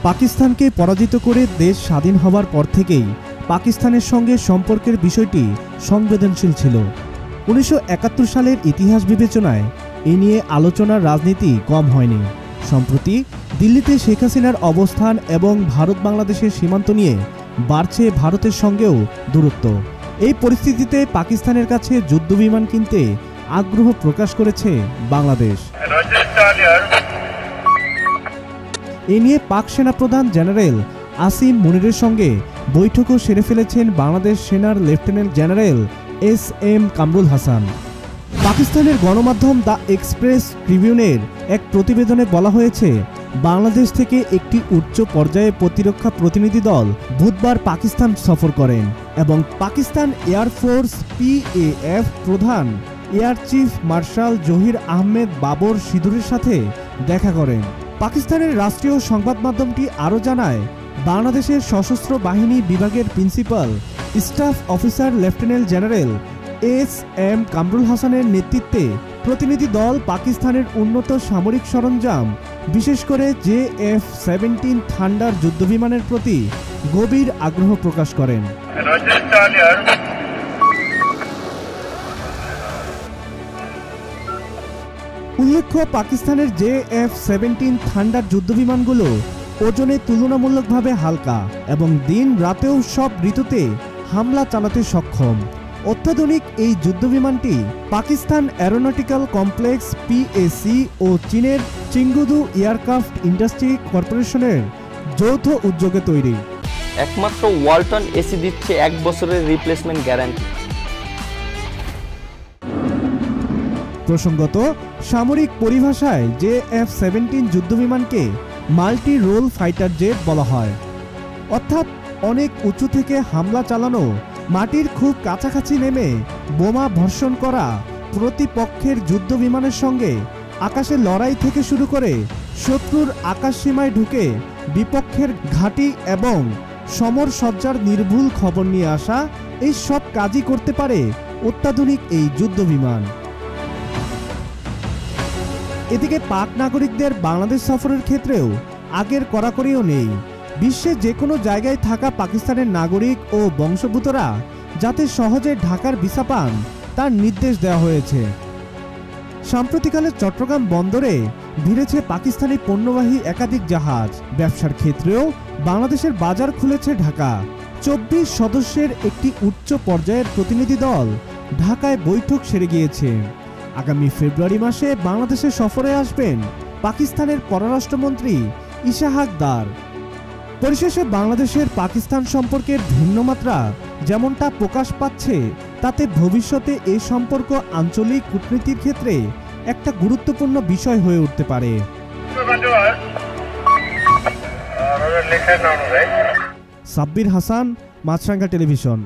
পাকিস্তানকে পরাজিত করে দেশ স্বাধীন হবার পর থেকেই পাকিস্তানের সঙ্গে সম্পর্কের বিষয়টি সংবেদনশীল ছিল। 1971 সালের ইতিহাস বিবেচনায় এ নিয়ে আলোচনার রাজনীতি কম হয়নি। সম্প্রতি দিল্লিতে শেখ হাসিনার অবস্থান এবং ভারত বাংলাদেশের সীমান্ত নিয়ে বাড়ছে ভারতের সঙ্গেও দূরত্ব। এই পরিস্থিতিতে পাকিস্তানের কাছে যুদ্ধবিমান কিনতে আগ্রহ প্রকাশ করেছে বাংলাদেশ। এ নিয়ে পাক সেনাপ্রধান জেনারেল আসিম মুনিরের সঙ্গে বৈঠকও সেরে ফেলেছেন বাংলাদেশ সেনার lieutenant general SM. Kamrul Hasan. পাকিস্তানের গণমাধ্যম দ্য এক্সপ্রেস ট্রিবিউনের এক প্রতিবেদনে বলা হয়েছে, বাংলাদেশ থেকে একটি উচ্চ পর্যায়ে প্রতিরক্ষা প্রতিনিধি দল বুধবার পাকিস্তান সফর করেন এবং পাকিস্তান এয়ারফোর্স PAF প্রধান air chief marshal Zaheer Ahmed Babar সিধুরের সাথে দেখা করেন। পাকিস্তানের রাষ্ট্রীয় সংবাদ মাধ্যমটি আরও জানায়, বাংলাদেশের সশস্ত্র বাহিনী বিভাগের principal staff officer lieutenant general SM. Kamrul হাসানের নেতৃত্বে প্রতিনিধি দল পাকিস্তানের উন্নত সামরিক সরঞ্জাম, বিশেষ করে JF-17 থান্ডার যুদ্ধবিমানের প্রতি গভীর আগ্রহ প্রকাশ করেন। উল্লেখ্য, পাকিস্তানের JF-17 থান্ডার যুদ্ধবিমানগুলো ওজনে তুলনামূলকভাবে হালকা এবং দিন রাতেও সব ঋতুতে হামলা চালাতে সক্ষম। অত্যাধুনিক এই যুদ্ধবিমানটি পাকিস্তান অ্যারোনটিক্যাল কমপ্লেক্স PAC ও চীনের চিংগুদু এয়ারক্রাফট ইন্ডাস্ট্রি কর্পোরেশনের যৌথ উদ্যোগে তৈরি। একমাত্র ওয়ালটন এসি দিচ্ছে 1 বছরের রিপ্লেসমেন্ট গ্যারান্টি। প্রসঙ্গত, সামরিক পরিভাষায় JF-17 যুদ্ধবিমানকে মাল্টি রোল ফাইটার জেট বলা হয়, অর্থাৎ অনেক উঁচু থেকে হামলা চালানো, মাটির খুব কাছাকাছি নেমে বোমা বর্ষণ করা, প্রতিপক্ষের যুদ্ধবিমানের সঙ্গে আকাশে লড়াই থেকে শুরু করে শত্রুর আকাশসীমায় ঢুকে বিপক্ষের ঘাঁটি এবং সমরসজ্জার নির্ভুল খবর নিয়ে আসা, এই সব কাজই করতে পারে অত্যাধুনিক এই যুদ্ধবিমান। এদিকে পাক নাগরিকদের বাংলাদেশ সফরের ক্ষেত্রেও আগের কড়াকড়িও নেই। বিশ্বে যে কোনো জায়গায় থাকা পাকিস্তানের নাগরিক ও বংশোদ্ভূতরা যাতে সহজে ঢাকার ভিসা পান তার নির্দেশ দেওয়া হয়েছে। সাম্প্রতিককালে চট্টগ্রাম বন্দরে ভিড়েছে পাকিস্তানি পণ্যবাহী একাধিক জাহাজ। ব্যবসার ক্ষেত্রেও বাংলাদেশের বাজার খুলেছে ঢাকা। 24 সদস্যের একটি উচ্চ পর্যায়ের প্রতিনিধি দল ঢাকায় বৈঠক সেরে গিয়েছে। আগামী ফেব্রুয়ারি মাসে বাংলাদেশে সফরে আসবেন পাকিস্তানের পররাষ্ট্রমন্ত্রী ইশাহাক দার। পরিশেষে বাংলাদেশের পাকিস্তান সম্পর্কের ভিন্ন মাত্রা যেমনটা প্রকাশ পাচ্ছে, তাতে ভবিষ্যতে এই সম্পর্ক আঞ্চলিক কূটনীতির ক্ষেত্রে একটা গুরুত্বপূর্ণ বিষয় হয়ে উঠতে পারে। সাব্বির হাসান, মাছরাঙ্গা টেলিভিশন।